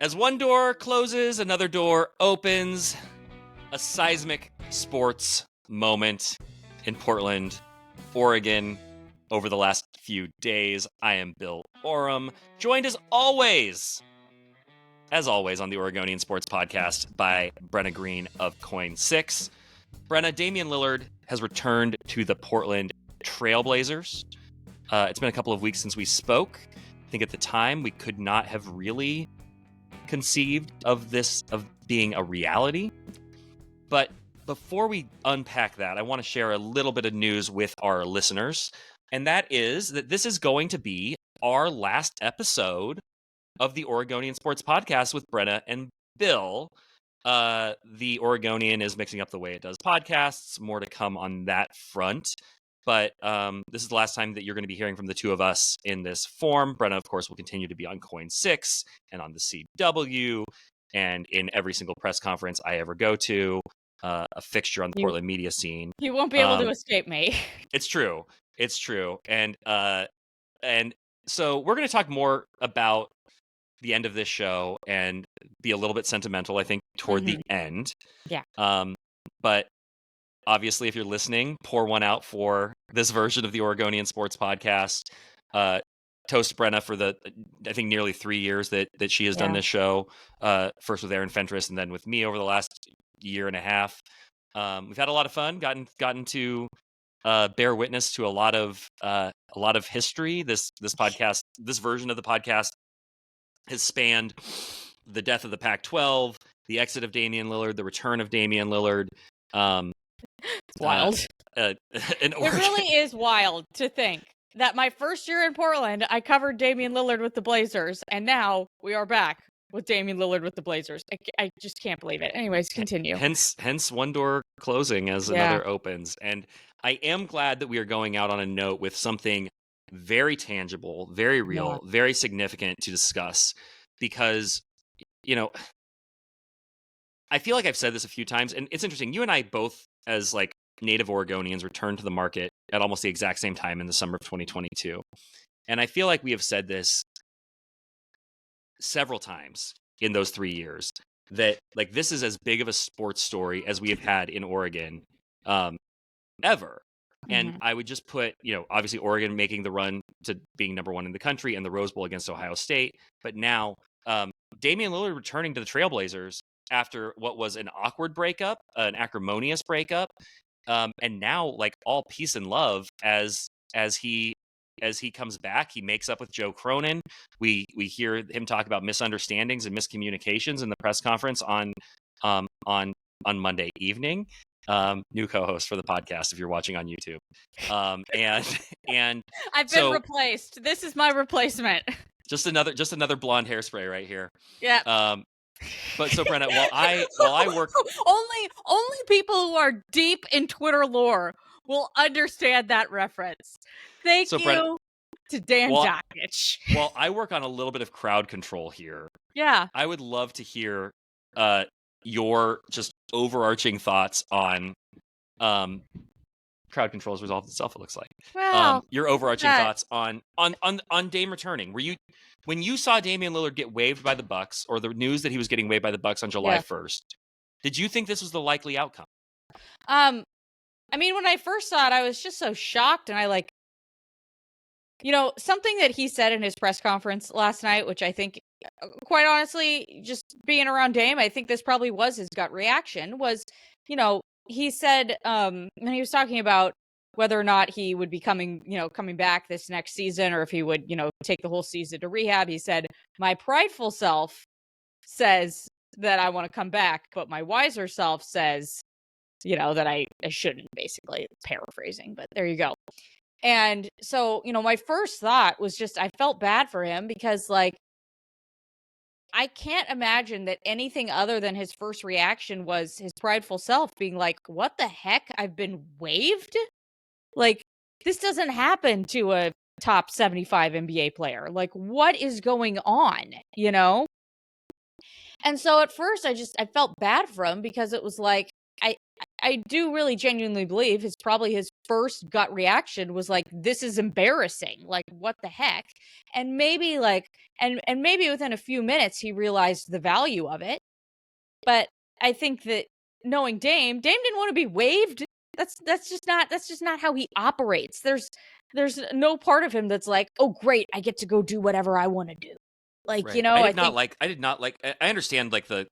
As one door closes, another door opens. A seismic sports moment in Portland, Oregon over the last few days. I am Bill Oram, joined as always on the Oregonian Sports Podcast by Brenna Greene of Coin6. Brenna, Damian Lillard has returned to the Portland Trailblazers. It's been a couple of weeks since we spoke. I think at the time we could not have really conceived of this of being a reality. But before we unpack that, I want to share a little bit of news with our listeners. And that is that this is going to be our last episode of the Oregonian Sports Podcast with Brenna and Bill. The Oregonian is mixing up the way it does podcasts. More to come on that front. But this is the last time that you're going to be hearing from the two of us in this form. Brenna, of course, will continue to be on Coin6 and on the CW and in every single press conference I ever go to. A fixture on the Portland media scene. You won't be able to escape me. It's true. And so we're going to talk more about the end of this show and be a little bit sentimental, I think, toward the end. Yeah. But obviously, if you're listening, pour one out for this version of the Oregonian Sports Podcast. Toast Brenna for the, I think, nearly 3 years that she has done this show. First with Aaron Fentress and then with me over the last year and a half. We've had a lot of fun, gotten to bear witness to a lot of history. This podcast, this version of the podcast has spanned the death of the Pac-12, the exit of Damian Lillard, the return of Damian Lillard. It's wild. It really is wild to think that my first year in Portland, I covered Damian Lillard with the Blazers, and now we are back with Damian Lillard with the Blazers. I just can't believe it. Anyways, continue. Hence one door closing as another opens. And I am glad that we are going out on a note with something very tangible, very real, very significant to discuss. Because, I feel like I've said this a few times, and it's interesting. You and I both, as like native Oregonians, returned to the market at almost the exact same time in the summer of 2022. And I feel like we have said this several times in those 3 years, that like this is as big of a sports story as we have had in Oregon ever. And I would just put, obviously Oregon making the run to being number one in the country and the Rose Bowl against Ohio State. But now Damian Lillard returning to the Trailblazers after what was an awkward breakup, an acrimonious breakup. And now like all peace and love as he comes back. He makes up with Joe Cronin. We hear him talk about misunderstandings and miscommunications in the press conference on Monday evening. New co-host for the podcast if you're watching on YouTube. And I've been replaced. This is my replacement. Just another blonde hairspray right here. Yeah. But so Brenna, while I work, only people who are deep in Twitter lore will understand that reference. Thank you Brenna, to Dan Dockich. While I work on a little bit of crowd control here, I would love to hear your just overarching thoughts on crowd control has resolved itself. It looks like your overarching thoughts on Dame returning. Were you, when you saw Damian Lillard get waived by the Bucks, or the news that he was getting waived by the Bucks on July 1st, did you think this was the likely outcome? I mean, when I first saw it, I was just so shocked, and I something that he said in his press conference last night, which I think, quite honestly, just being around Dame, I think this probably was his gut reaction, was, he said, when he was talking about whether or not he would be coming back this next season, or if he would, take the whole season to rehab, he said, my prideful self says that I want to come back, but my wiser self says, that I shouldn't, basically paraphrasing, but there you go. And so, my first thought was just, I felt bad for him because I can't imagine that anything other than his first reaction was his prideful self being like, what the heck? I've been waived? This doesn't happen to a top 75 NBA player. What is going on, And so at first I felt bad for him because it was I do really genuinely believe his first gut reaction was like, this is embarrassing. Like, what the heck? And maybe and maybe within a few minutes he realized the value of it. But I think that knowing Dame didn't want to be waived. That's just not how he operates. There's no part of him that's like, oh great, I get to go do whatever I want to do. Like, right. I did not like I understand like the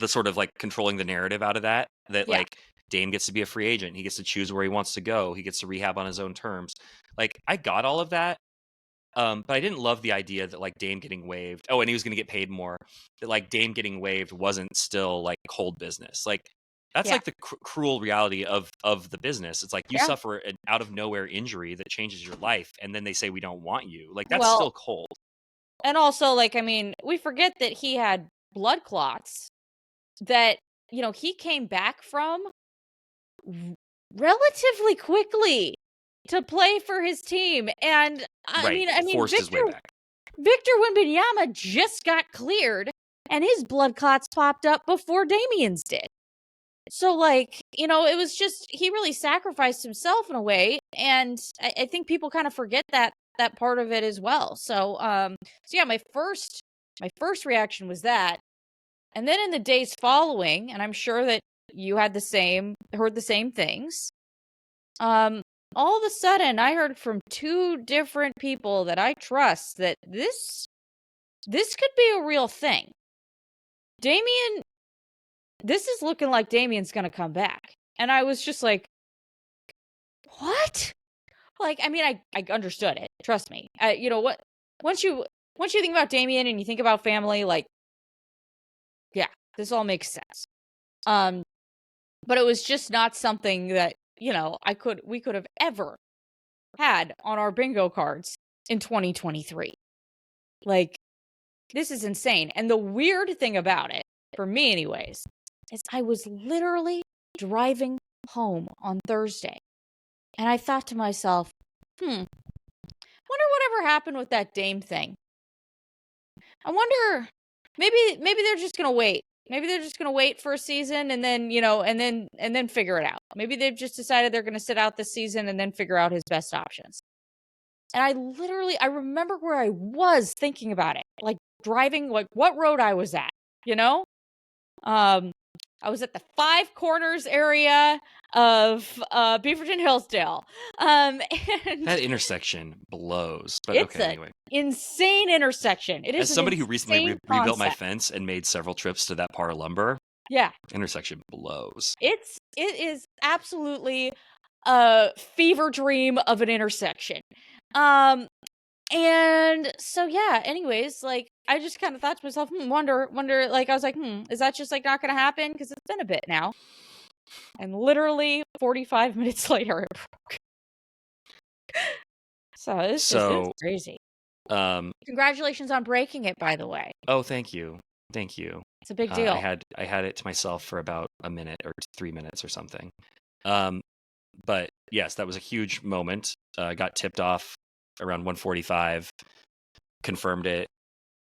sort of like controlling the narrative out of that like Dame gets to be a free agent. He gets to choose where he wants to go. He gets to rehab on his own terms. Like, I got all of that. But I didn't love the idea that like Dame getting waived. Oh, and he was going to get paid more. That like Dame getting waived wasn't still like cold business. Like, that's like the cruel reality of the business. It's like you suffer an out of nowhere injury that changes your life, and then they say we don't want you. Like, that's still cold. And also, like, I mean, we forget that he had blood clots that, you know, he came back from relatively quickly to play for his team. And I mean, forced his way back. Victor Wembanyama just got cleared and his blood clots popped up before Damian's did. So, like, you know, it was just, he really sacrificed himself in a way. And I think people kind of forget that part of it as well. So yeah, my first reaction was that. And then in the days following, and I'm sure that you had heard the same things. All of a sudden I heard from two different people that I trust that this could be a real thing. Damian, this is looking like Damian's going to come back. And I was just like, what? Like, I mean, I understood it. Trust me. You know what? Once you think about Damian and you think about family, like, yeah, this all makes sense. But it was just not something that, you know, we could have ever had on our bingo cards in 2023. Like, this is insane. And the weird thing about it, for me anyways, is I was literally driving home on Thursday. And I thought to myself, wonder whatever happened with that Dame thing. I wonder, maybe they're just going to wait. Maybe they're just going to wait for a season and then, you know, and then figure it out. Maybe they've just decided they're going to sit out this season and then figure out his best options. And I remember where I was thinking about it, like driving, like what road I was at, you know? I was at the Five Corners area of Beaverton Hillsdale. And that intersection blows. But it's okay, anyway. Insane intersection. It is. As somebody who recently rebuilt my fence and made several trips to that Par Lumber, intersection blows. It is absolutely a fever dream of an intersection. And so, yeah, anyways, like, I just kind of thought to myself, wonder, like, I was like, is that just, like, not going to happen? Because it's been a bit now. And literally 45 minutes later, it broke. So, it's crazy. Congratulations on breaking it, by the way. Oh, thank you. Thank you. It's a big deal. I had it to myself for about a minute or 3 minutes or something. But yes, that was a huge moment. Got tipped off around 1:45, confirmed it,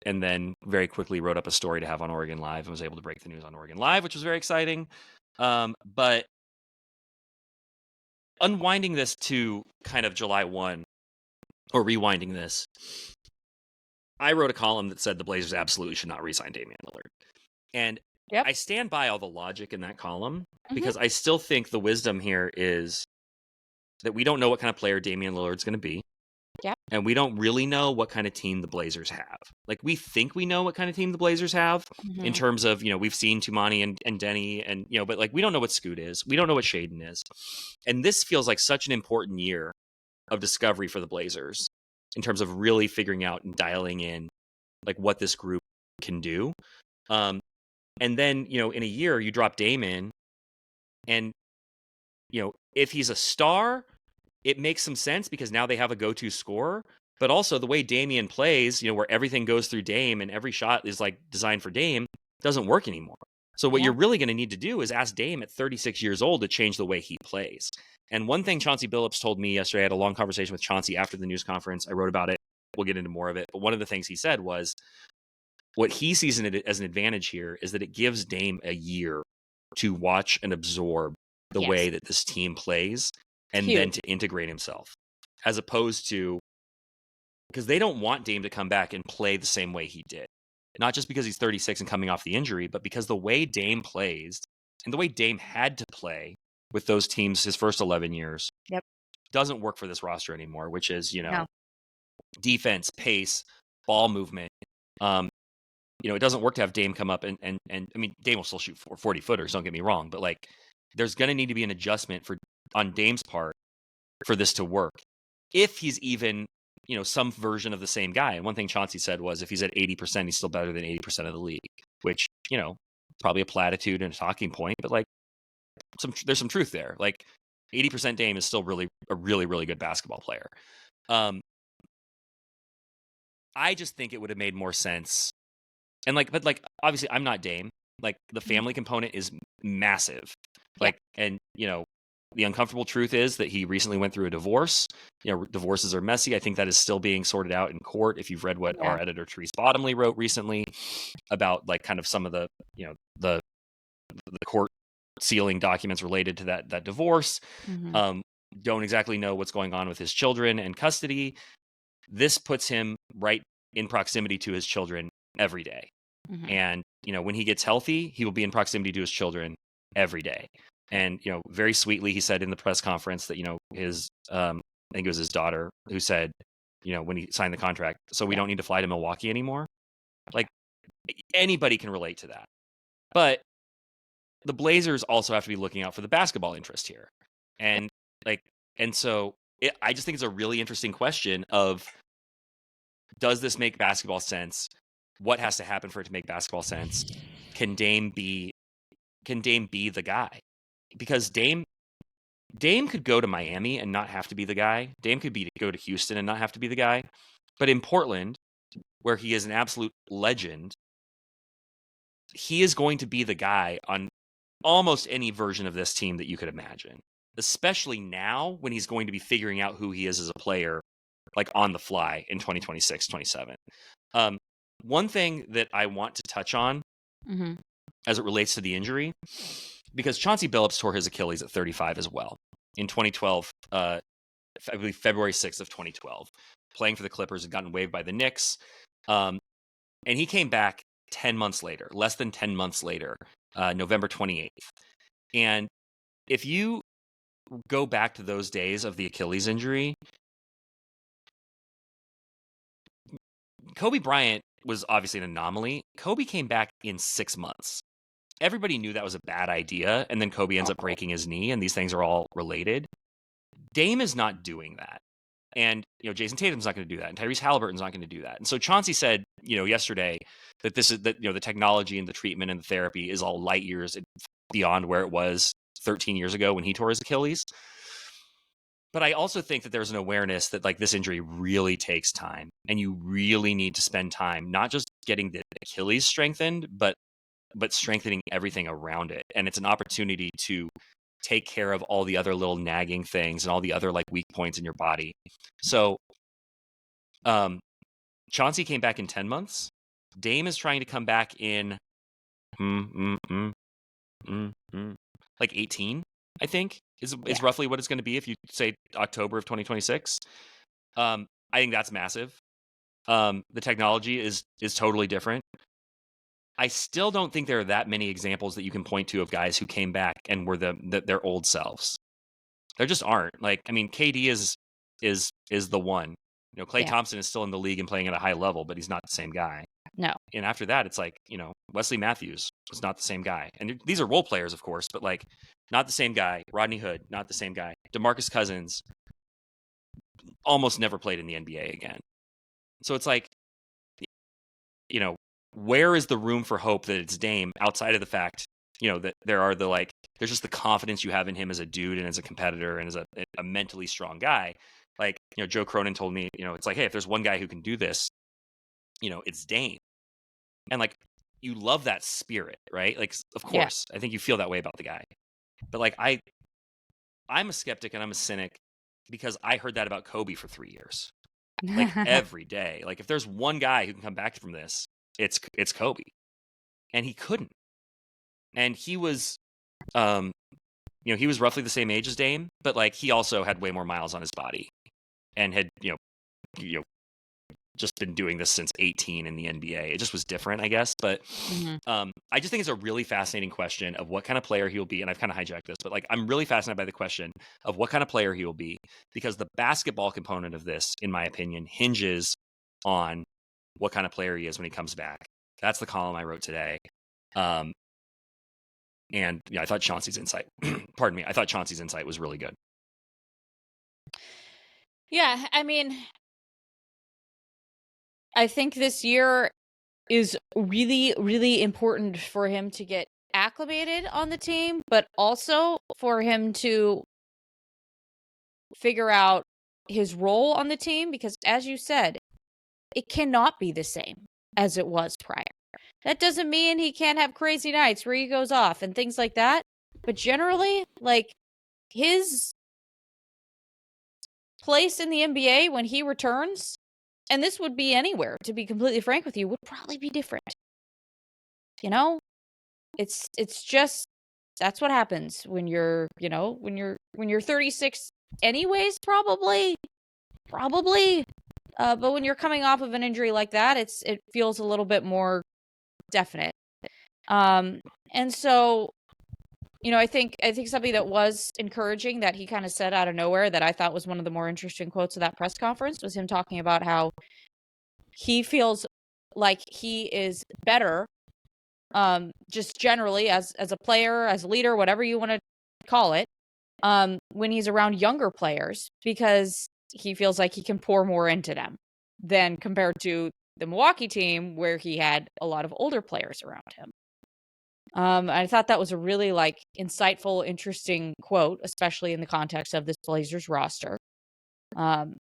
and then very quickly wrote up a story to have on OregonLive and was able to break the news on OregonLive, which was very exciting. But unwinding this to kind of July 1, or rewinding this, I wrote a column that said the Blazers absolutely should not re-sign Damian Lillard. And I stand by all the logic in that column because I still think the wisdom here is that we don't know what kind of player Damian Lillard's going to be. Yep. And we don't really know what kind of team the Blazers have. Like, we think we know what kind of team the Blazers have in terms of, you know, we've seen Tumani and Denny and, you know, but like, we don't know what Scoot is. We don't know what Shaden is. And this feels like such an important year of discovery for the Blazers in terms of really figuring out and dialing in like what this group can do. And then, you know, in a year you drop Dame in and, you know, if he's a star, it makes some sense because now they have a go-to scorer, but also the way Damian plays, you know, where everything goes through Dame and every shot is like designed for Dame, doesn't work anymore. So what you're really going to need to do is ask Dame at 36 years old to change the way he plays. And one thing Chauncey Billups told me yesterday, I had a long conversation with Chauncey after the news conference. I wrote about it. We'll get into more of it. But one of the things he said was what he sees in it as an advantage here is that it gives Dame a year to watch and absorb the way that this team plays and then to integrate himself, as opposed to, because they don't want Dame to come back and play the same way he did. Not just because he's 36 and coming off the injury, but because the way Dame plays and the way Dame had to play with those teams his first 11 years doesn't work for this roster anymore, which is, defense, pace, ball movement. It doesn't work to have Dame come up and I mean, Dame will still shoot 40 footers, don't get me wrong, but like there's going to need to be an adjustment on Dame's part for this to work. If he's even, some version of the same guy. And one thing Chauncey said was if he's at 80%, he's still better than 80% of the league, which, probably a platitude and a talking point, but like there's some truth there. Like 80% Dame is still a really, really good basketball player. I just think it would have made more sense. And but obviously I'm not Dame. Like the family component is massive. Like, and the uncomfortable truth is that he recently went through a divorce. Divorces are messy. I think that is still being sorted out in court. If you've read what our editor Therese Bottomley wrote recently about like kind of some of the the court sealing documents related to that divorce, don't exactly know what's going on with his children and custody. This puts him right in proximity to his children every day. And when he gets healthy, he will be in proximity to his children every day. And, very sweetly, he said in the press conference that, his, I think it was his daughter who said, when he signed the contract, so we don't need to fly to Milwaukee anymore. Like anybody can relate to that. But the Blazers also have to be looking out for the basketball interest here. And so I just think it's a really interesting question of, does this make basketball sense? What has to happen for it to make basketball sense? Can Dame be the guy? Because Dame could go to Miami and not have to be the guy. Dame could go to Houston and not have to be the guy. But in Portland, where he is an absolute legend, he is going to be the guy on almost any version of this team that you could imagine, especially now when he's going to be figuring out who he is as a player, like on the fly in 2026, 27. One thing that I want to touch on as it relates to the injury, because Chauncey Billups tore his Achilles at 35 as well in 2012, I believe February 6th of 2012, playing for the Clippers, had gotten waived by the Knicks. And he came back 10 months later, less than 10 months later, November 28th. And if you go back to those days of the Achilles injury, Kobe Bryant was obviously an anomaly. Kobe came back in 6 months. Everybody knew that was a bad idea, and then Kobe ends up breaking his knee, and these things are all related. Dame is not doing that. And, Jason Tatum's not going to do that, and Tyrese Halliburton's not going to do that. And so Chauncey said, yesterday that the technology and the treatment and the therapy is all light years beyond where it was 13 years ago when he tore his Achilles. But I also think that there's an awareness that like this injury really takes time, and you really need to spend time not just getting the Achilles strengthened, but strengthening everything around it. And it's an opportunity to take care of all the other little nagging things and all the other like weak points in your body. So Chauncey came back in 10 months. Dame is trying to come back in like 18, I think is roughly what it's going to be if you say October of 2026. I think that's massive. The technology is totally different. I still don't think there are that many examples that you can point to of guys who came back and were their old selves. There just aren't. Like, I mean, KD is the one. Klay Thompson is still in the league and playing at a high level, but he's not the same guy. No. And after that, it's like, Wesley Matthews was not the same guy. And these are role players, of course, but like not the same guy. Rodney Hood, not the same guy. DeMarcus Cousins almost never played in the NBA again. So it's like, where is the room for hope that it's Dame outside of the fact, that there's just the confidence you have in him as a dude and as a competitor and as a mentally strong guy. Like, Joe Cronin told me, it's like, hey, if there's one guy who can do this, it's Dame. And like, you love that spirit, right? Like, of course, I think you feel that way about the guy. But like, I'm a skeptic and I'm a cynic because I heard that about Kobe for 3 years. Like every day. Like if there's one guy who can come back from this, it's Kobe. And he couldn't. And he was He was roughly the same age as Dame, but like he also had way more miles on his body and had, just been doing this since 18 in the NBA. It just was different, I guess. But I just think it's a really fascinating question of what kind of player he will be. And I've kind of hijacked this, but like I'm really fascinated by the question of what kind of player he will be, because the basketball component of this, in my opinion, hinges on what kind of player he is when he comes back. That's the column I wrote today. And I thought Chauncey's insight, I thought Chauncey's insight was really good. Yeah, I mean, I think this year is really, really important for him to get acclimated on the team, but also for him to figure out his role on the team, because as you said, it cannot be the same as it was prior. That doesn't mean he can't have crazy nights where he goes off and things like that, but generally, like, his place in the NBA when he returns, and this would be anywhere, to be completely frank with you, would probably be different. It's just, that's what happens when you're 36 anyways, probably. But when you're coming off of an injury like that, it feels a little bit more definite. And so, I think something that was encouraging that he kind of said out of nowhere that I thought was one of the more interesting quotes of that press conference was him talking about how he feels like he is better, just generally as a player, as a leader, whatever you want to call it, when he's around younger players, because he feels like he can pour more into them than compared to the Milwaukee team where he had a lot of older players around him. I thought that was a really insightful, interesting quote, especially in the context of this Blazers roster. And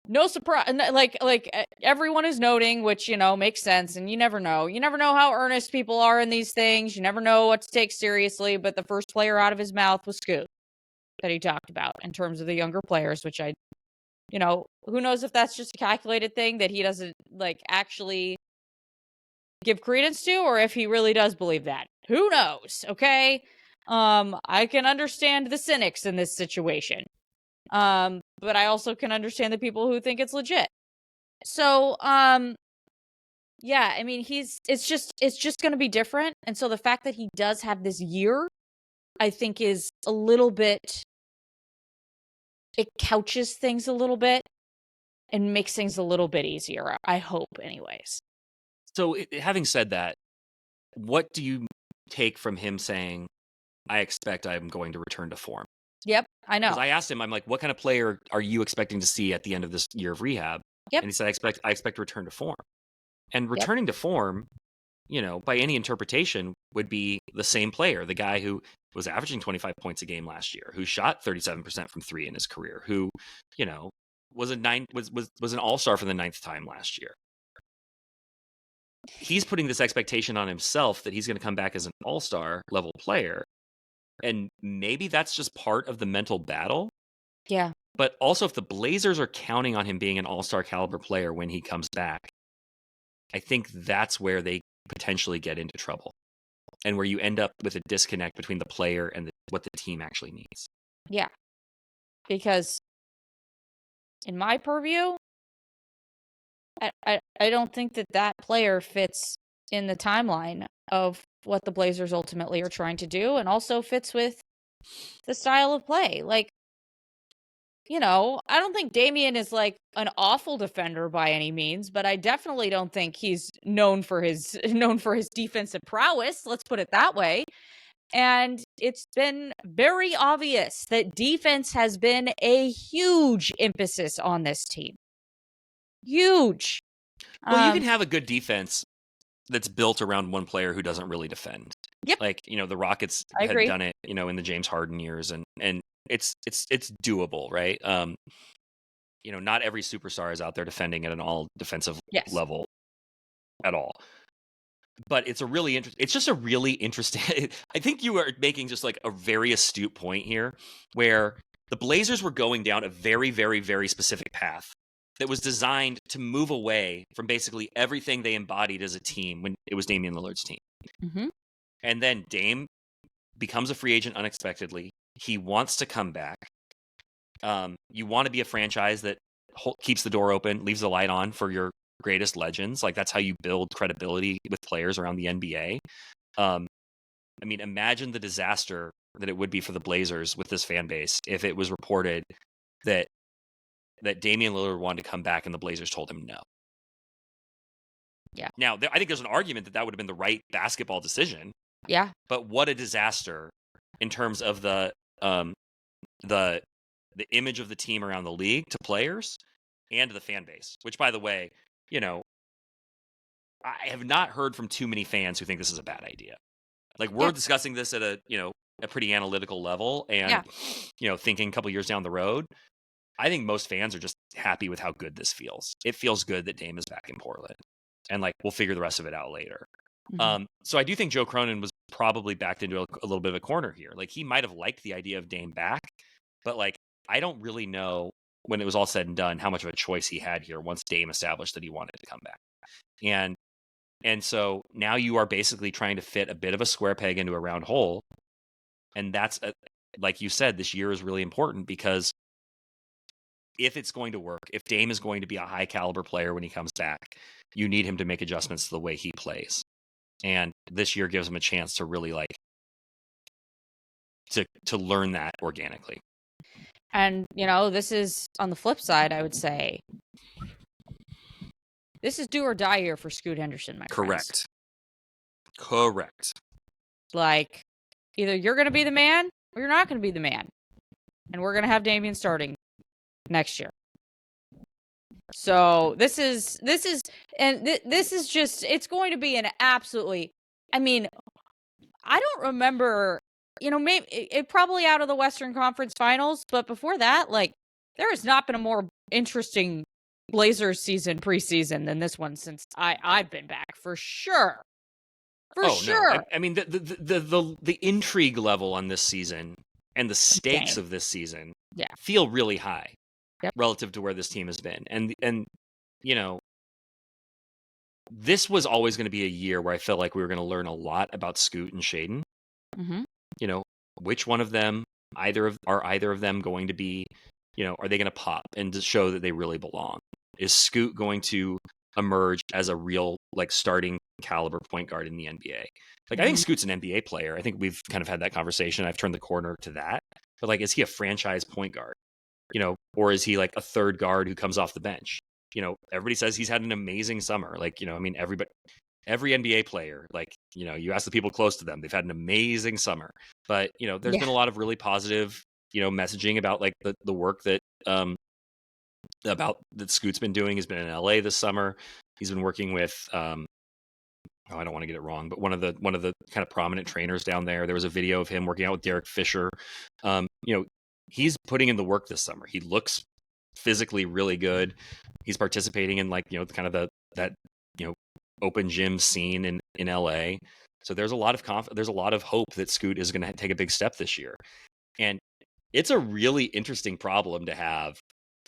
no surprise, like everyone is noting, which makes sense. And you never know how earnest people are in these things. You never know what to take seriously. But the first player out of his mouth was Scoot, that he talked about in terms of the younger players, which who knows if that's just a calculated thing that he doesn't actually give credence to, or if he really does believe that. Who knows? Okay. I can understand the cynics in this situation. But I also can understand the people who think it's legit. So, yeah, I mean, it's just going to be different. And so the fact that he does have this year, I think is a little bit, it couches things a little bit and makes things a little bit easier. I hope anyways. So having said that, what do you take from him saying, I expect I'm going to return to form? Yep, I know. Because I asked him, I'm like, what kind of player are you expecting to see at the end of this year of rehab? Yep. And he said, I expect to return to form. And returning to form, by any interpretation, would be the same player, the guy who was averaging 25 points a game last year, who shot 37% from three in his career, who, was an all-star for the 9th time last year. He's putting this expectation on himself that he's going to come back as an all-star level player. And maybe that's just part of the mental battle. Yeah. But also, if the Blazers are counting on him being an all-star caliber player when he comes back, I think that's where they potentially get into trouble, and where you end up with a disconnect between the player and what the team actually needs. Yeah. Because in my purview, I don't think that player fits in the timeline of what the Blazers ultimately are trying to do, and also fits with the style of play. I don't think Damian is an awful defender by any means, but I definitely don't think he's known for his defensive prowess. Let's put it that way. And it's been very obvious that defense has been a huge emphasis on this team. Huge. Well, you can have a good defense that's built around one player who doesn't really defend. Yep. The Rockets had done it, in the James Harden years, and it's doable, right? Not every superstar is out there defending at an all defensive level at all. But it's just a really interesting, I think you are making just a very astute point here, where the Blazers were going down a very, very, very specific path that was designed to move away from basically everything they embodied as a team when it was Damian Lillard's team. Mm-hmm. And then Dame becomes a free agent unexpectedly. He wants to come back. You want to be a franchise that keeps the door open, leaves the light on for your greatest legends. Like, that's how you build credibility with players around the NBA. I mean, imagine the disaster that it would be for the Blazers with this fan base if it was reported that Damian Lillard wanted to come back and the Blazers told him no. Yeah. Now, I think there's an argument that would have been the right basketball decision. Yeah. But what a disaster in terms of the image of the team around the league to players and to the fan base. Which, by the way, I have not heard from too many fans who think this is a bad idea. Like, we're discussing this at a pretty analytical level and, thinking a couple years down the road. I think most fans are just happy with how good this feels. It feels good that Dame is back in Portland. And, like, we'll figure the rest of it out later. Mm-hmm. So I do think Joe Cronin was probably backed into a little bit of a corner here. Like, he might have liked the idea of Dame back, but, like, I don't really know when it was all said and done how much of a choice he had here once Dame established that he wanted to come back. And so now you are basically trying to fit a bit of a square peg into a round hole. And that's, like you said, this year is really important because if it's going to work, if Dame is going to be a high caliber player when he comes back, you need him to make adjustments to the way he plays. And this year gives him a chance to really to learn that organically. And, this is on the flip side, I would say, this is do or die here for Scoot Henderson, my friends. Correct. Like, either you're going to be the man or you're not going to be the man. And we're going to have Damian starting next year. So this is just, it's going to be an absolutely, I mean, I don't remember, maybe it probably out of the Western Conference Finals, but before that, like, there has not been a more interesting Blazers season preseason than this one since I've been back, for sure. Sure. No. I mean, the intrigue level on this season and the stakes of this season feel really high relative to where this team has been. And this was always going to be a year where I felt like we were going to learn a lot about Scoot and Shaedon. Mm-hmm. Which one of them, either of them going to be, are they going to pop and to show that they really belong? Is Scoot going to emerge as a real, like, starting caliber point guard in the NBA? Like, I think Scoot's an NBA player. I think we've kind of had that conversation. I've turned the corner to that. But, like, is he a franchise point guard? Or is he like a third guard who comes off the bench? Everybody says he's had an amazing summer. Like, I mean, every NBA player, like, you ask the people close to them, they've had an amazing summer. But, there's been a lot of really positive, messaging about, like, the work that Scoot's been doing. He's been in LA this summer. He's been working with I don't want to get it wrong, but one of the kind of prominent trainers down there. There was a video of him working out with Derek Fisher. He's putting in the work this summer. He looks physically really good. He's participating in, like, kind of that open gym scene in LA. So there's a lot of hope that Scoot is going to take a big step this year. And it's a really interesting problem to have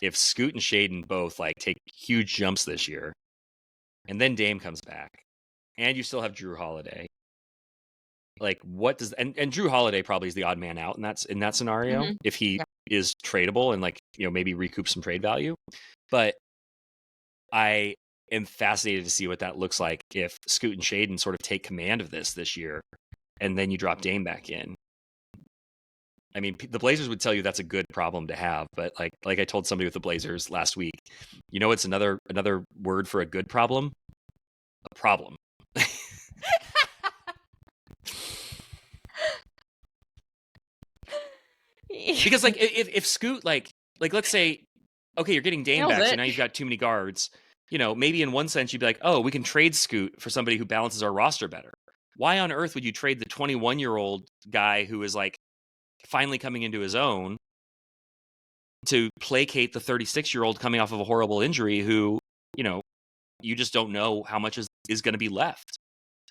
if Scoot and Shaedon both, like, take huge jumps this year, and then Dame comes back, and you still have Drew Holiday. Like, what does and Drew Holiday probably is the odd man out in that scenario if he is tradable and, like, maybe recoup some trade value. But I am fascinated to see what that looks like if Scoot and Shaedon sort of take command of this year, and then you drop Dame back in. I mean, the Blazers would tell you that's a good problem to have, but like I told somebody with the Blazers last week, it's another word for a good problem? A problem. Because, like, if Scoot, like let's say, okay, you're getting Dame back, so now you've got too many guards. Maybe in one sense you'd be like, oh, we can trade Scoot for somebody who balances our roster better. Why on earth would you trade the 21-year-old guy who is, like, finally coming into his own to placate the 36-year-old coming off of a horrible injury who, you just don't know how much is going to be left?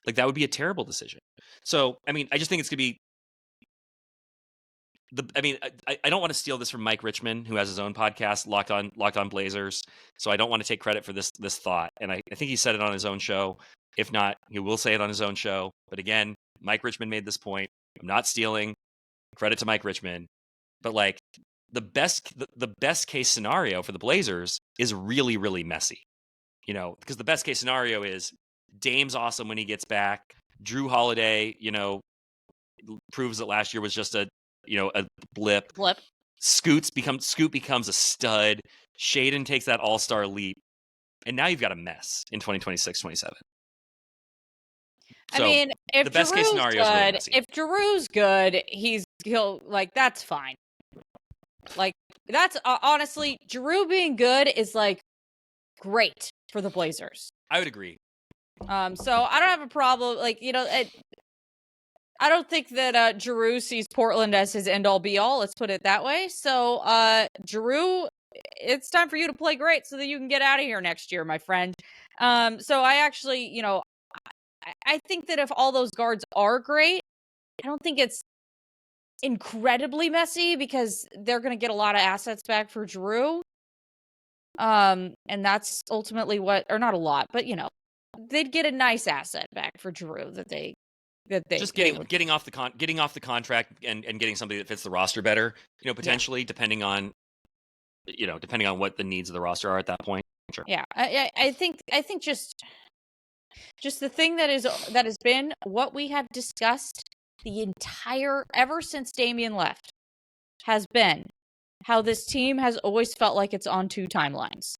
Like, that would be a terrible decision. So, I mean, I just think it's going to be I don't want to steal this from Mike Richman, who has his own podcast, Locked On Blazers. So I don't want to take credit for this thought. And I think he said it on his own show. If not, he will say it on his own show. But again, Mike Richmond made this point. I'm not stealing credit to Mike Richmond, but like the best case scenario for the Blazers is really, really messy. You know, because the best case scenario is Dame's awesome when he gets back. Drew Holiday, you know, proves that last year was just a blip. Scoot becomes a stud. Shaedon takes that all-star leap. And now you've got a mess in 2026-27. So, I mean, if the best Drew's case scenario is really messy. If Drew's good, he'll like that's fine. Like that's honestly, Drew being good is like great for the Blazers. I would agree. So I don't have a problem. Like, you know, I don't think that Drew sees Portland as his end all be all. Let's put it that way. So, Drew, it's time for you to play great so that you can get out of here next year, my friend. So I actually, you know, I think that if all those guards are great, I don't think it's incredibly messy because they're going to get a lot of assets back for Drew. And that's ultimately or not a lot, but you know, they'd get a nice asset back for Drew that they just getting off the contract and getting somebody that fits the roster better, you know, potentially depending on what the needs of the roster are at that point. Sure. Yeah, I think just the thing that has been what we have discussed the entire ever since Damian left has been how this team has always felt like it's on two timelines.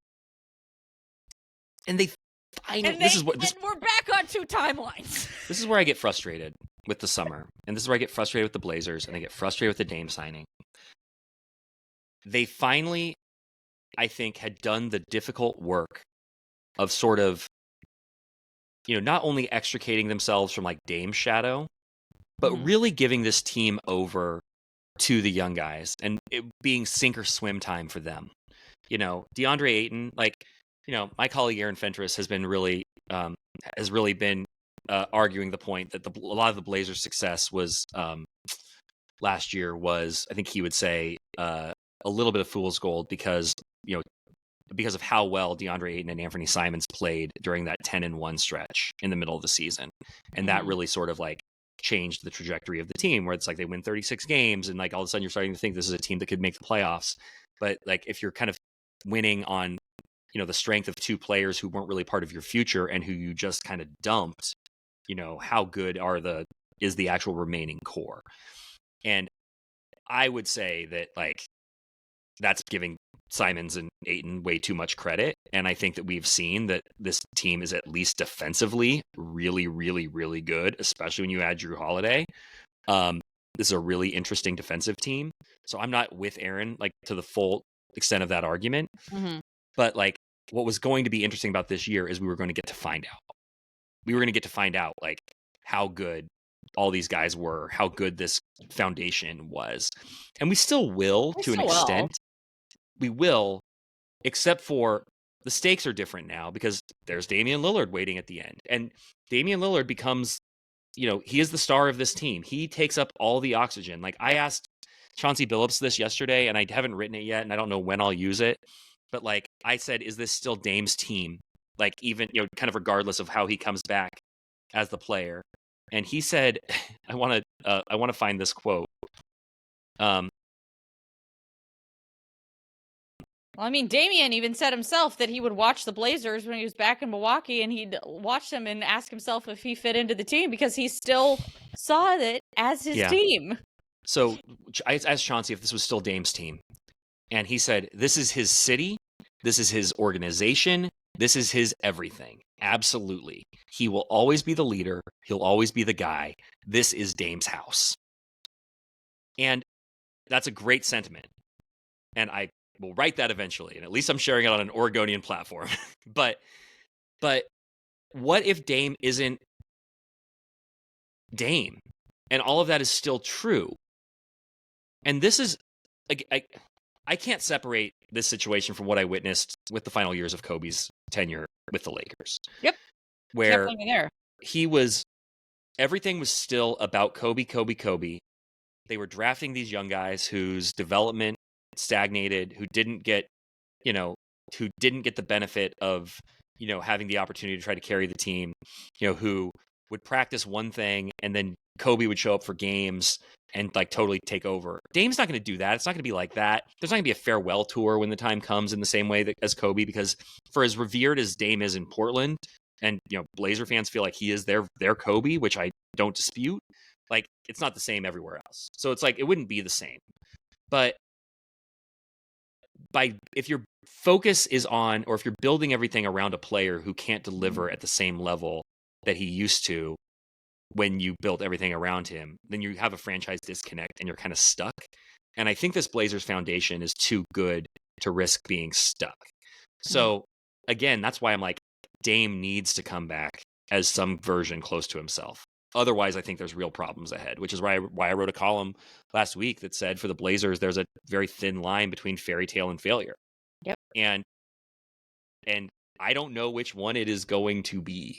And we're back on two timelines. This is where I get frustrated with the summer, and this is where I get frustrated with the Blazers, and I get frustrated with the Dame signing. They finally, I think, had done the difficult work of sort of, you know, not only extricating themselves from like Dame's shadow, but really giving this team over to the young guys and it being sink or swim time for them. You know, DeAndre Ayton, like, you know, my colleague Aaron Fentress has been really been arguing the point that a lot of the Blazers' success was last year was, I think he would say, a little bit of fool's gold because of how well DeAndre Ayton and Anthony Simons played during that 10-1 stretch in the middle of the season, and that really sort of like changed the trajectory of the team, where it's like they win 36 games, and like all of a sudden you're starting to think this is a team that could make the playoffs. But like if you're kind of winning on, you know, the strength of two players who weren't really part of your future and who you just kind of dumped, you know, how good is the actual remaining core? And I would say that like that's giving Simons and Ayton way too much credit. And I think that we've seen that this team is at least defensively really, really, really good, especially when you add Drew Holiday. This is a really interesting defensive team. So I'm not with Aaron like to the full extent of that argument. But like what was going to be interesting about this year is we were going to get to find out. We were going to get to find out like how good all these guys were, how good this foundation was. And we still will to an extent. We will, except for the stakes are different now because there's Damian Lillard waiting at the end. And Damian Lillard becomes, you know, he is the star of this team. He takes up all the oxygen. Like I asked Chauncey Billups this yesterday and I haven't written it yet and I don't know when I'll use it. But like I said, is this still Dame's team? Like even, you know, kind of regardless of how he comes back as the player. And he said, I want to find this quote. Well, I mean, Damian even said himself that he would watch the Blazers when he was back in Milwaukee, and he'd watch them and ask himself if he fit into the team because he still saw it as his team. So I asked Chauncey if this was still Dame's team, and he said, this is his city, this is his organization, this is his everything. Absolutely. He will always be the leader. He'll always be the guy. This is Dame's house. And that's a great sentiment. And I will write that eventually. And at least I'm sharing it on an Oregonian platform. But what if Dame isn't Dame? And all of that is still true. And this is, I can't separate this situation from what I witnessed with the final years of Kobe's tenure with the Lakers. Yep. Where everything was still about Kobe. They were drafting these young guys whose development stagnated, who didn't get the benefit of, you know, having the opportunity to try to carry the team, you know, who would practice one thing and then Kobe would show up for games and like totally take over. Dame's not going to do that. It's not going to be like that. There's not going to be a farewell tour when the time comes in the same way as Kobe, because for as revered as Dame is in Portland, and Blazer fans feel like he is their Kobe, which I don't dispute, like it's not the same everywhere else. So it's like it wouldn't be the same. But if your focus is on, or if you're building everything around a player who can't deliver at the same level that he used to when you built everything around him, then you have a franchise disconnect and you're kind of stuck. And I think this Blazers foundation is too good to risk being stuck. So again, that's why I'm like, Dame needs to come back as some version close to himself. Otherwise, I think there's real problems ahead, which is why I wrote a column last week that said for the Blazers, there's a very thin line between fairy tale and failure. Yep. And I don't know which one it is going to be.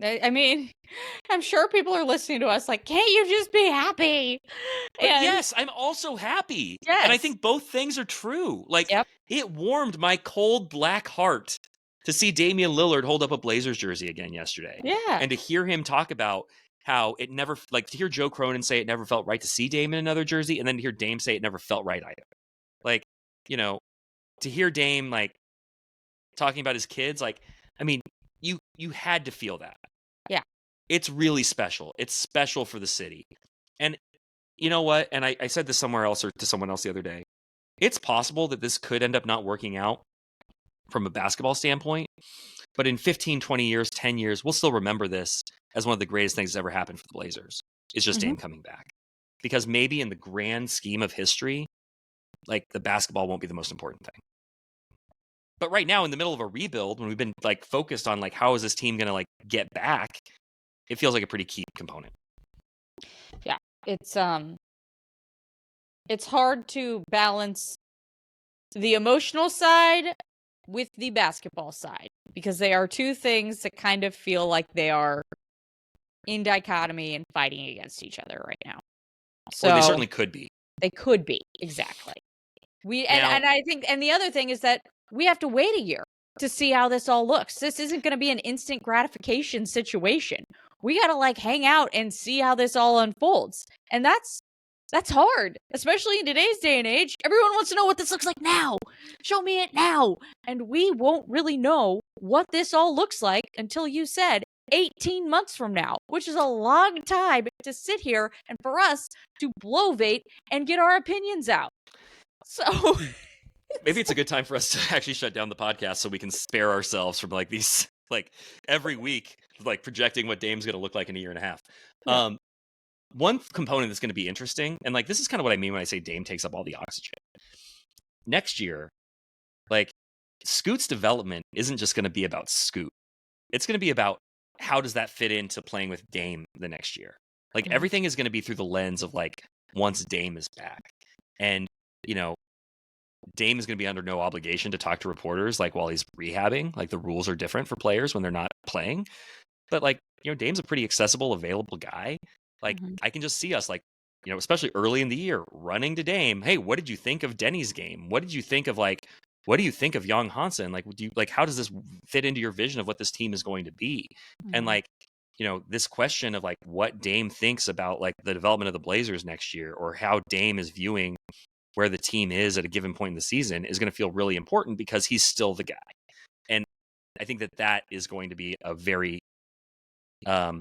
I mean, I'm sure people are listening to us like, can't you just be happy? But yes, I'm also happy. Yes. And I think both things are true. Like, It warmed my cold black heart to see Damian Lillard hold up a Blazers jersey again yesterday. Yeah. And to hear him talk about how it never, like, to hear Joe Cronin say it never felt right to see Dame in another jersey, and then to hear Dame say it never felt right either. Like, to hear Dame, like, talking about his kids, like, I mean, you had to feel that. Yeah. It's really special. It's special for the city. And you know what? And I said this somewhere else or to someone else the other day. It's possible that this could end up not working out from a basketball standpoint. But in 15, 20 years, 10 years, we'll still remember this as one of the greatest things that's ever happened for the Blazers. It's just Dame coming back. Because maybe in the grand scheme of history, like the basketball won't be the most important thing. But right now, in the middle of a rebuild, when we've been like focused on like how is this team going to like get back, it feels like a pretty key component. Yeah, it's hard to balance the emotional side with the basketball side, because they are two things that kind of feel like they are in dichotomy and fighting against each other right now. So or they certainly could be. They could be, exactly. And I think, and the other thing is that we have to wait a year to see how this all looks. This isn't going to be an instant gratification situation. We got to like hang out and see how this all unfolds. And that's hard, especially in today's day and age. Everyone wants to know what this looks like now. Show me it now. And we won't really know what this all looks like until you said 18 months from now, which is a long time to sit here and for us to blovate and get our opinions out. So maybe it's a good time for us to actually shut down the podcast so we can spare ourselves from like these, like every week, like projecting what Dame's going to look like in a year and a half. Yeah. One component that's going to be interesting, and like this is kind of what I mean when I say Dame takes up all the oxygen. Next year, like Scoot's development isn't just going to be about Scoot. It's going to be about how does that fit into playing with Dame the next year. Like everything is going to be through the lens of like once Dame is back. And, Dame is going to be under no obligation to talk to reporters like while he's rehabbing. Like the rules are different for players when they're not playing. But like, Dame's a pretty accessible, available guy. Like I can just see us like, especially early in the year running to Dame. Hey, what did you think of Denny's game? What did you think of what do you think of Young Hansen? Like, how does this fit into your vision of what this team is going to be? And like, this question of like what Dame thinks about like the development of the Blazers next year, or how Dame is viewing where the team is at a given point in the season, is going to feel really important because he's still the guy. And I think that is going to be a very, I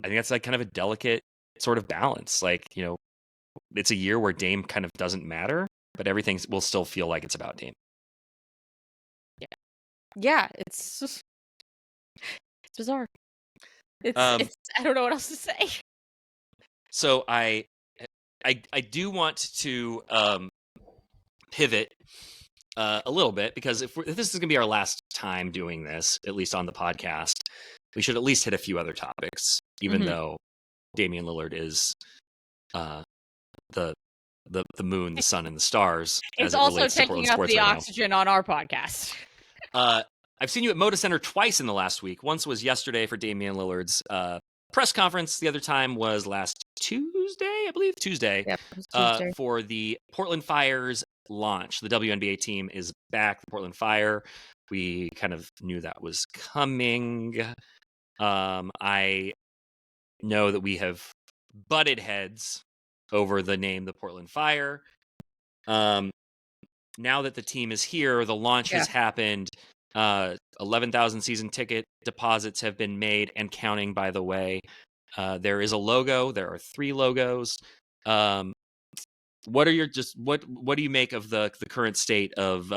think that's like kind of a delicate sort of balance. Like, it's a year where Dame kind of doesn't matter, but everything will still feel like it's about Dame. Yeah, it's bizarre. It's I don't know what else to say. So I do want to pivot a little bit, because if this is going to be our last time doing this, at least on the podcast, we should at least hit a few other topics, even though Damian Lillard is the moon, the sun, and the stars. It's also taking up the oxygen on our podcast. I've seen you at Moda Center twice in the last week. Once was yesterday for Damian Lillard's press conference. The other time was last Tuesday, I believe. Tuesday. Yep, Tuesday. For the Portland Fire's launch. The WNBA team is back, the Portland Fire. We kind of knew that was coming. I know that we have butted heads over the name the Portland Fire. Now that the team is here, the launch has happened. 11,000 season ticket deposits have been made and counting, by the way. There is a logo. There are 3 logos. What do you make of the current state of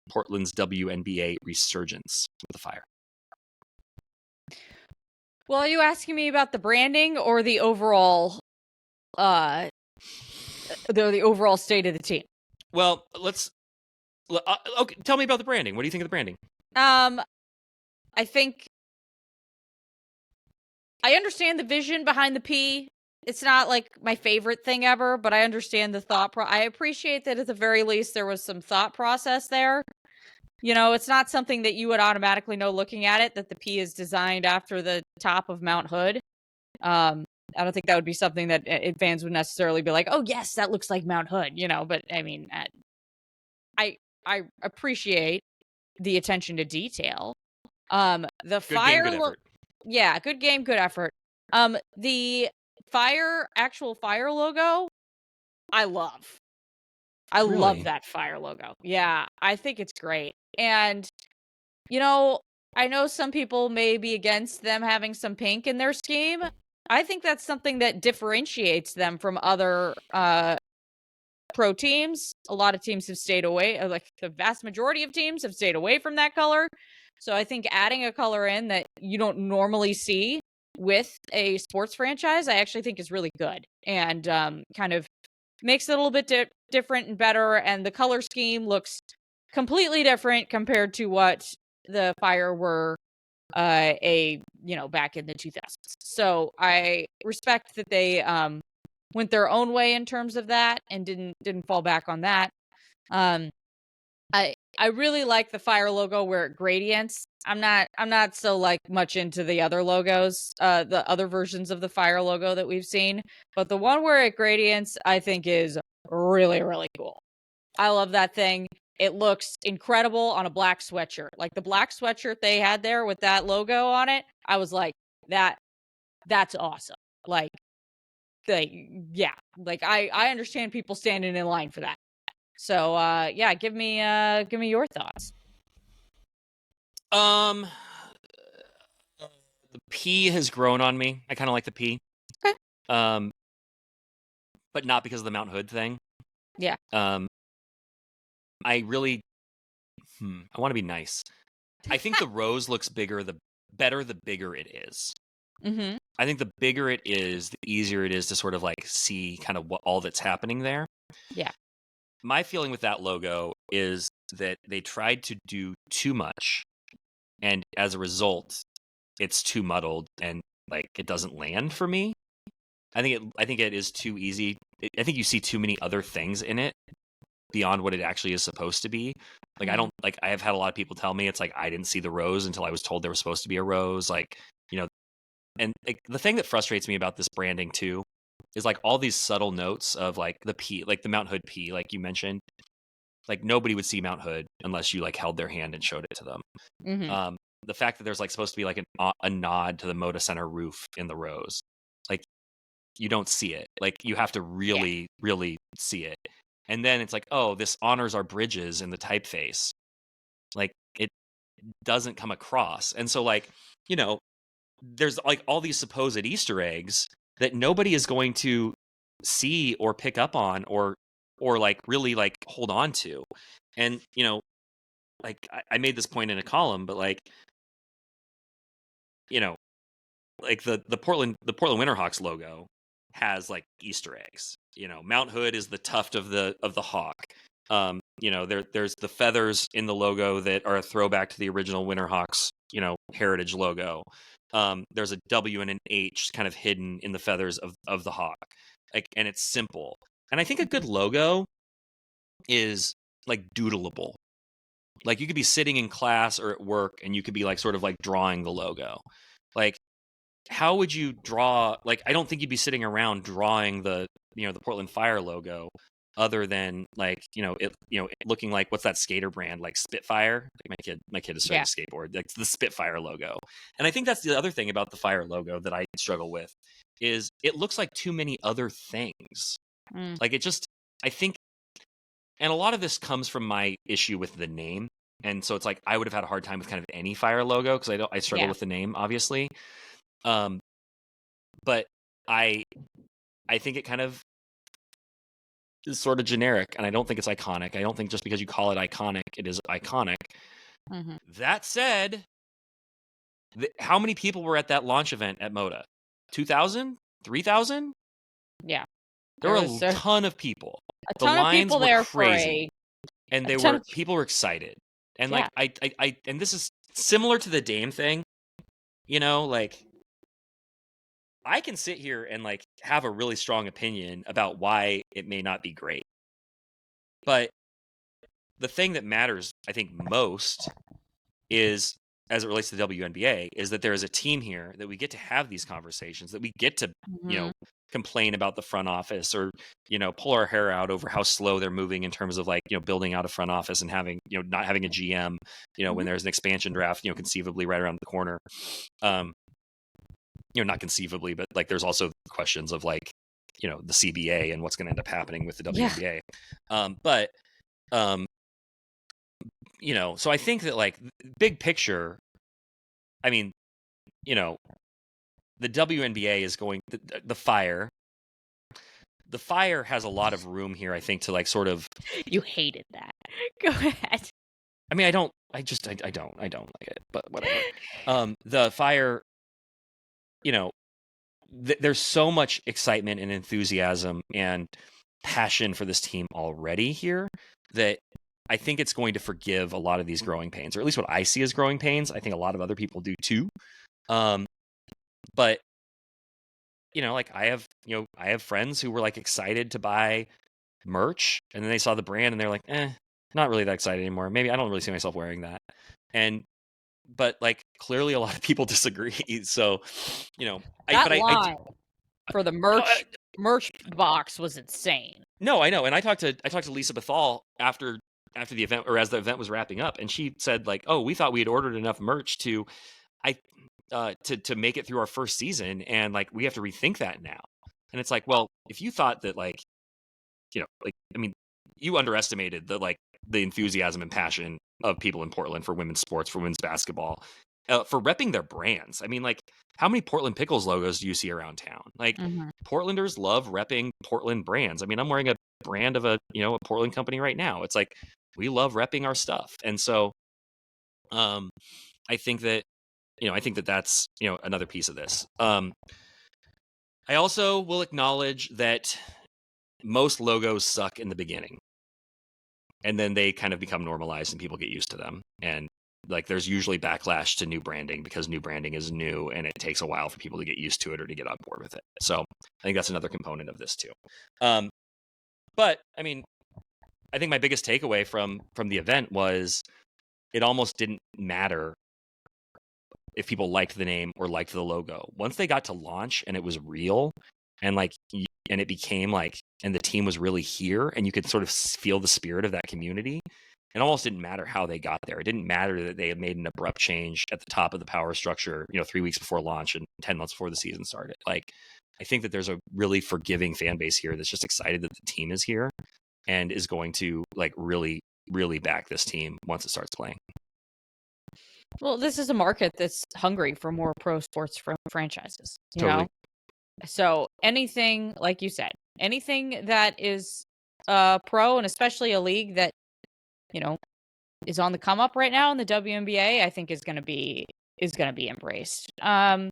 Portland's WNBA resurgence with the Fire? Well, are you asking me about the branding or the overall the overall state of the team? Well, okay, tell me about the branding. What do you think of the branding? I think I understand the vision behind the P. It's not like my favorite thing ever, but I understand the thought I appreciate that at the very least there was some thought process there. You know, it's not something that you would automatically know looking at it, that the P is designed after the top of Mount Hood. I don't think that would be something that fans would necessarily be like, oh, yes, that looks like Mount Hood, you know, but I mean, I appreciate the attention to detail. The good Fire game, good effort. Yeah, good game, good effort. The actual Fire logo, I love. I love that Fire logo. Yeah, I think it's great. And, you know, I know some people may be against them having some pink in their scheme. I think that's something that differentiates them from other pro teams. A lot of teams have stayed away, like the vast majority of teams have stayed away from that color. So I think adding a color in that you don't normally see with a sports franchise, I actually think is really good and kind of makes it a little bit different and better. And the color scheme looks completely different compared to what the Fire were back in the 2000s. So I respect that they went their own way in terms of that and didn't fall back on that. I really like the Fire logo where it gradients. I'm not so like much into the other logos, the other versions of the Fire logo that we've seen, but the one where it gradients I think is really, really cool. I love that thing. It looks incredible on a black sweatshirt. Like the black sweatshirt they had there with that logo on it, I was like, that's awesome. Like I understand people standing in line for that. So give me your thoughts. The P has grown on me. I kind of like the P. Okay. But not because of the Mount Hood thing. Yeah. I really I want to be nice. I think the rose looks better the bigger it is. Mm-hmm. I think the bigger it is, the easier it is to sort of like see kind of what all that's happening there. Yeah. My feeling with that logo is that they tried to do too much, and as a result, it's too muddled and like it doesn't land for me. I think it is too easy. I think you see too many other things in it beyond what it actually is supposed to be. Like I don't like. I have had a lot of people tell me it's like I didn't see the rose until I was told there was supposed to be a rose. Like, you know, and like the thing that frustrates me about this branding too is like all these subtle notes of like the P, like the Mount Hood P, like you mentioned. Like nobody would see Mount Hood unless you like held their hand and showed it to them. Mm-hmm. The fact that there's like supposed to be like a nod to the Moda Center roof in the rose, like you don't see it. Like you have to really, really see it. And then it's like, oh, this honors our bridges in the typeface. Like it doesn't come across. And so like, you know, there's like all these supposed Easter eggs that nobody is going to see or pick up on or like really like hold on to. And, you know, like I made this point in a column, but like, you know, like the Portland Winterhawks logo has like Easter eggs. You know, Mount Hood is the tuft of the hawk. You know, there's the feathers in the logo that are a throwback to the original Winterhawks, you know, heritage logo. There's a W and an H kind of hidden in the feathers of the hawk. Like, and it's simple. And I think a good logo is like doodleable. Like you could be sitting in class or at work and you could be like sort of like drawing the logo. Like how would you draw, like I don't think you'd be sitting around drawing the, you know, the Portland Fire logo, other than like, it looking like, what's that skater brand, like Spitfire? Like my kid is starting to skateboard, like the Spitfire logo. And I think that's the other thing about the Fire logo that I struggle with, is it looks like too many other things. Like I think, and a lot of this comes from my issue with the name. And so it's like, I would have had a hard time with kind of any Fire logo, because I struggle with the name, obviously. But I think it kind of is sort of generic, and I don't think it's iconic. I don't think just because you call it iconic, it is iconic. That said, how many people were at that launch event at Moda? 2,000? 3,000? Yeah. There were a ton of people. A ton of people there crazy. And people were excited. And like I and this is similar to the Dame thing. Like, I can sit here and like have a really strong opinion about why it may not be great. But the thing that matters, I think, most is, as it relates to the WNBA, is that there is a team here that we get to have these conversations, that we get to, complain about the front office, or, pull our hair out over how slow they're moving in terms of like, building out a front office and having, not having a GM, when there's an expansion draft, conceivably right around the corner. Not conceivably, but like there's also questions of like, the CBA and what's going to end up happening with the WNBA. So I think that like big picture, I mean, the WNBA is going, the Fire has a lot of room here, I think, to like sort of. You hated that. Go ahead. I mean, I don't like it, but whatever. The Fire, there's so much excitement and enthusiasm and passion for this team already here that I think it's going to forgive a lot of these growing pains, or at least what I see as growing pains. I think a lot of other people do too. But like I have friends who were like excited to buy merch, and then they saw the brand and they're like, not really that excited anymore. Maybe I don't really see myself wearing that. But like clearly a lot of people disagree. So, line for the merch box was insane. No, I know. And I talked to Lisa Bethal after the event, or as the event was wrapping up, and she said like, "Oh, we thought we had ordered enough merch to make it through our first season, and like we have to rethink that now." And it's like, well, if you thought that like, I mean, you underestimated the enthusiasm and passion of people in Portland for women's sports, for women's basketball, for repping their brands. I mean, like, how many Portland Pickles logos do you see around town? Like, Portlanders love repping Portland brands. I mean, I'm wearing a brand of a Portland company right now. It's like, we love repping our stuff. And so, I think that that's, another piece of this. I also will acknowledge that most logos suck in the beginning, and then they kind of become normalized and people get used to them. And like, there's usually backlash to new branding because new branding is new and it takes a while for people to get used to it or to get on board with it. So I think that's another component of this too. But I mean, I think my biggest takeaway from the event was it almost didn't matter if people liked the name or liked the logo. Once they got to launch and it was real, and like, and it became like, and the team was really here, and you could sort of feel the spirit of that community. It almost didn't matter how they got there. It didn't matter that they had made an abrupt change at the top of the power structure, 3 weeks before launch and 10 months before the season started. Like, I think that there's a really forgiving fan base here that's just excited that the team is here and is going to like really, really back this team once it starts playing. Well, this is a market that's hungry for more pro sports franchises. Totally. So anything, like you said, anything that is pro, and especially a league that, is on the come up right now in the WNBA, I think is going to be embraced. One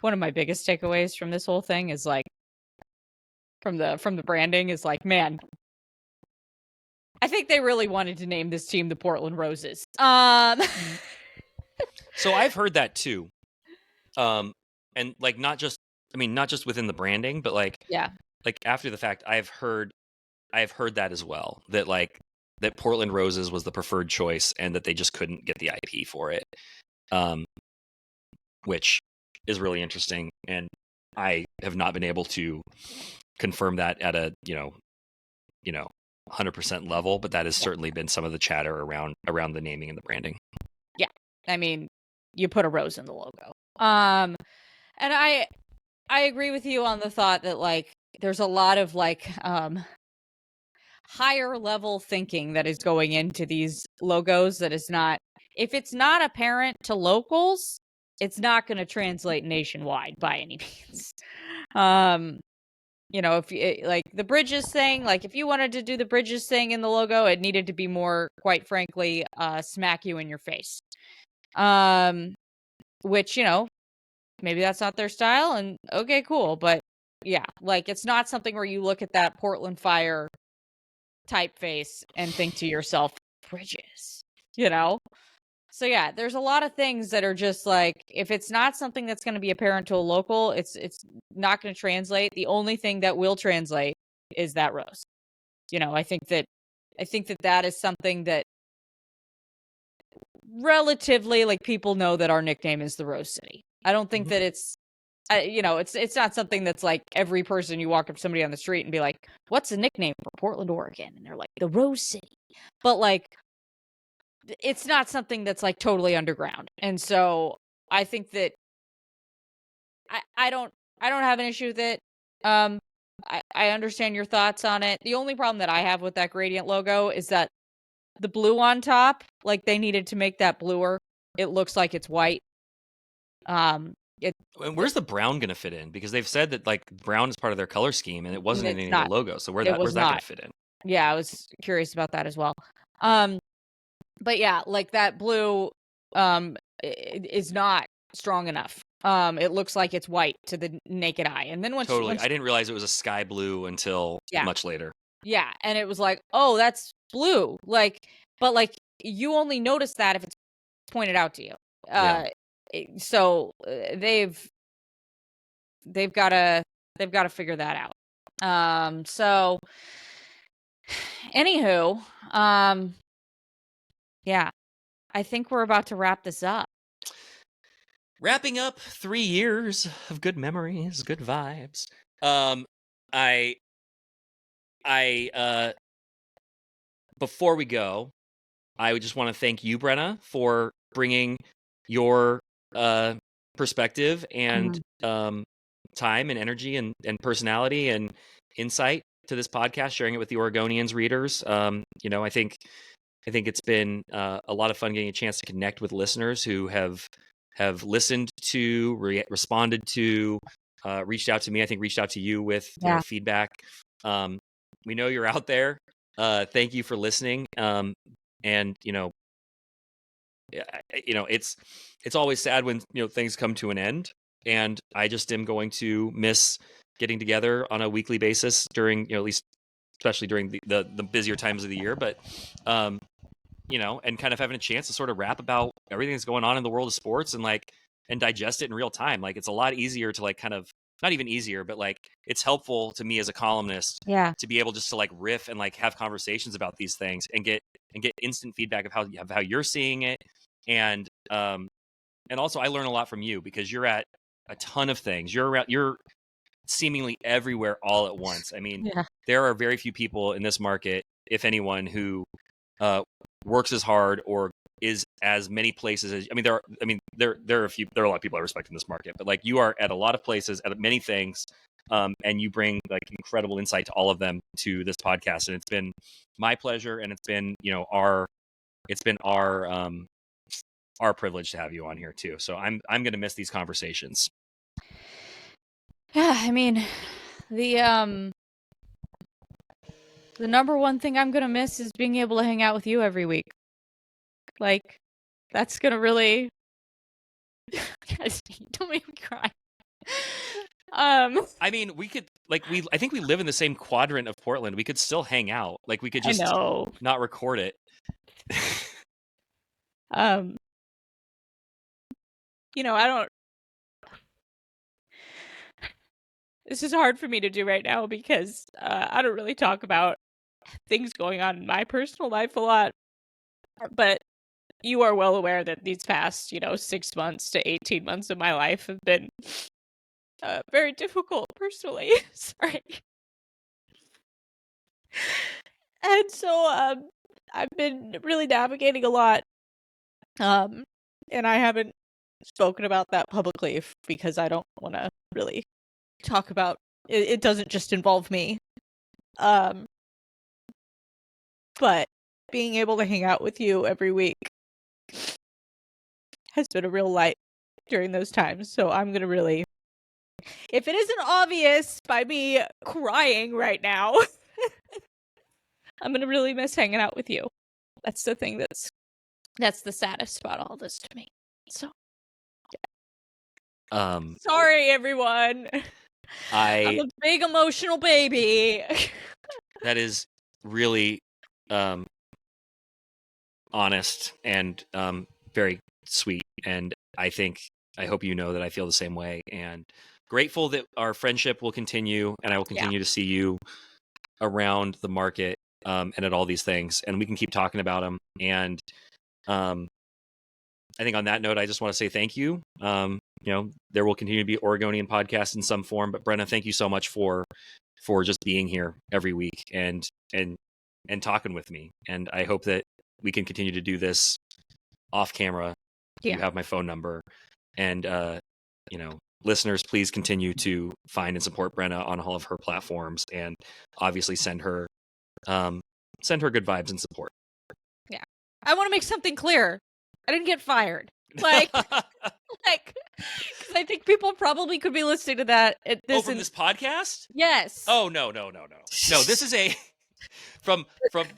of my biggest takeaways from this whole thing is like, from the branding is like, man, I think they really wanted to name this team the Portland Roses. So I've heard that too. And like, not just within the branding, but like, like after the fact, I have heard that as well, that like, that Portland Roses was the preferred choice and that they just couldn't get the IP for it. Which is really interesting. And I have not been able to confirm that at a 100% level, but that has certainly been some of the chatter around the naming and the branding. Yeah, I mean, you put a rose in the logo. And I agree with you on the thought that like there's a lot of like higher level thinking that is going into these logos that is not, if it's not apparent to locals, it's not going to translate nationwide by any means. If you, like the bridges thing, like if you wanted to do the bridges thing in the logo, it needed to be more, quite frankly, smack you in your face. Which, maybe that's not their style, and okay, cool. But yeah, like it's not something where you look at that Portland Fire typeface and think to yourself, bridges, So yeah, there's a lot of things that are just like, if it's not something that's going to be apparent to a local, it's not going to translate. The only thing that will translate is that rose. I think that is something that relatively, like, people know that our nickname is the Rose City. I don't think that it's not something that's like every person you walk up to somebody on the street and be like, what's the nickname for Portland, Oregon? And they're like, the Rose City. But like, it's not something that's like totally underground. And so I think that I don't have an issue with it. I understand your thoughts on it. The only problem that I have with that gradient logo is that the blue on top, like they needed to make that bluer. It looks like it's white. And where's the brown going to fit in? Because they've said that like brown is part of their color scheme, and it wasn't in any of the logo. So where's that going to fit in? Yeah, I was curious about that as well. But yeah, like that blue is not strong enough. It looks like it's white to the naked eye. And then once I didn't realize it was a sky blue until much later. Yeah, and it was like, oh, that's blue. Like, but like you only notice that if it's pointed out to you. So they've got to figure that out. So anywho, yeah, I think we're about to wrap this up. Wrapping up 3 years of good memories, good vibes. Before we go, I would just want to thank you, Brenna, for bringing your perspective and time and energy and personality and insight to this podcast, sharing it with the Oregonians readers. I think it's been a lot of fun getting a chance to connect with listeners who have listened to, responded to, reached out to me. I think reached out to you with feedback. We know you're out there. Thank you for listening. It's always sad when things come to an end, and I just am going to miss getting together on a weekly basis during at least especially during the busier times of the year, but and kind of having a chance to sort of rap about everything that's going on in the world of sports and digest it in real time. Like, it's a lot easier to kind of, not even easier, but it's helpful to me as a columnist to be able just to riff and have conversations about these things and get instant feedback of how you're seeing it. And also I learn a lot from you because you're at a ton of things. You're seemingly everywhere all at once. I mean, there are very few people in this market, if anyone, who works as hard or is as many places as there are a lot of people I respect in this market, but you are at a lot of places at many things, and you bring incredible insight to all of them to this podcast, and it's been my pleasure, and it's been our privilege to have you on here too. So I'm going to miss these conversations. Yeah, I mean, the number one thing I'm going to miss is being able to hang out with you every week. That's going to really... Guys, don't make me cry. I mean, we could, I think we live in the same quadrant of Portland. We could still hang out. We could just not record it. I don't... This is hard for me to do right now because I don't really talk about things going on in my personal life a lot. But you are well aware that these past, 6 months to 18 months of my life have been very difficult personally. Sorry. And so I've been really navigating a lot. And I haven't spoken about that publicly because I don't want to really talk about it. It doesn't just involve me. But being able to hang out with you every week has been a real light during those times. So I'm going to really, if it isn't obvious by me crying right now, I'm going to really miss hanging out with you. That's the thing that's the saddest about all this to me. So, yeah. Sorry, everyone. I'm a big emotional baby. That is really honest and very sweet, and I hope you know that I feel the same way, and grateful that our friendship will continue, and I will continue to see you around the market and at all these things, and we can keep talking about them. And I think on that note, I just want to say thank you. There will continue to be Oregonian podcasts in some form, but Brenna, thank you so much for just being here every week and talking with me. And I hope that we can continue to do this off camera. Yeah. You have my phone number, and listeners, please continue to find and support Brenna on all of her platforms, and obviously send her good vibes and support. Yeah, I want to make something clear. I didn't get fired. Like, because I think people probably could be listening to that. From this podcast? Yes. Oh, no. No, this is a from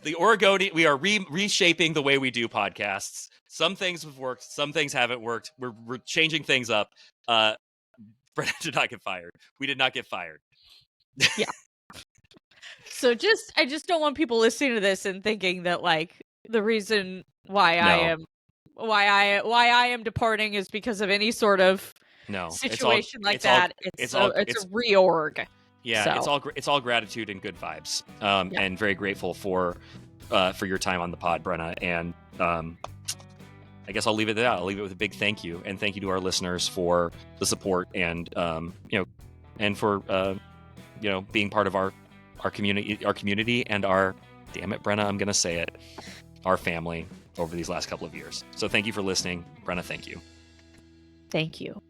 the Oregonian. We are reshaping the way we do podcasts. Some things have worked. Some things haven't worked. We're changing things up. Brenna did not get fired. We did not get fired. Yeah. So I just don't want people listening to this and thinking that like the reason why I am departing is because of any sort of situation like that. It's a reorg. Yeah, so. It's all gratitude and good vibes. And very grateful for your time on the pod, Brenna. And I guess I'll leave it at that. I'll leave it with a big thank you, and thank you to our listeners for the support and and for being part of our community and our, damn it, Brenna, I'm gonna say it, our family over these last couple of years. So thank you for listening, Brenna. Thank you. Thank you.